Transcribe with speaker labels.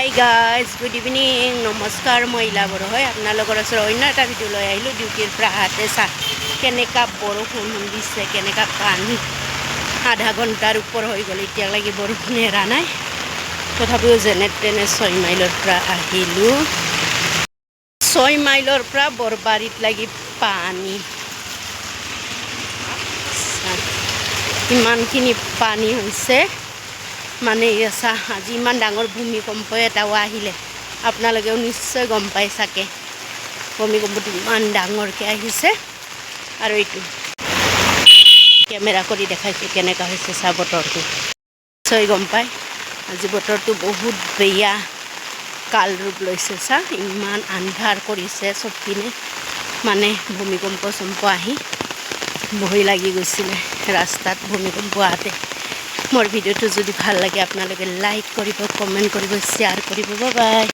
Speaker 1: hi guys good evening নমস্কাৰ মই ইলা বড়ো হয় আপোনালোকৰ ওচৰত অন্য এটা ভিডিঅ' লৈ আহিলোঁ ডিউটিৰ পৰা আহোঁতে চাহ কেনেকুৱা বৰষুণ দিছে কেনেকুৱা পানী আধা ঘণ্টাৰ ওপৰ হৈ গ'ল এতিয়ালৈকে বৰষুণ এৰা নাই তথাপিও যেনে তেনে 6 মাইলৰ পৰা আহিলোঁ 6 মাইলৰ পৰা বৰবাৰীত লাগি পানী ইমানখিনি পানী হৈছে মানে আজি ইমান ডাঙৰ ভূমিকম্প এটাও আহিলে আপোনালোকেও নিশ্চয় গম পাই চাগে ভূমিকম্পটো ইমান ডাঙৰকৈ আহিছে আৰু এইটো কেমেৰা কৰি দেখাইছোঁ কেনেকুৱা হৈছে চাহ বতৰটো নিশ্চয় গম পায় আজি বতৰটো বহুত বেয়া কাল ৰূপ লৈছে চাহ ইমান আন্ধাৰ কৰিছে চবপিনে মানে ভূমিকম্প আহি ভয় লাগি গৈছিলে ৰাস্তাত ভূমিকম্প আহোঁতে মোৰ ভিডিঅ'টো যদি ভাল লাগে আপোনালোকে লাইক কৰিব কমেণ্ট কৰিব শ্বেয়াৰ কৰিব বাই বাই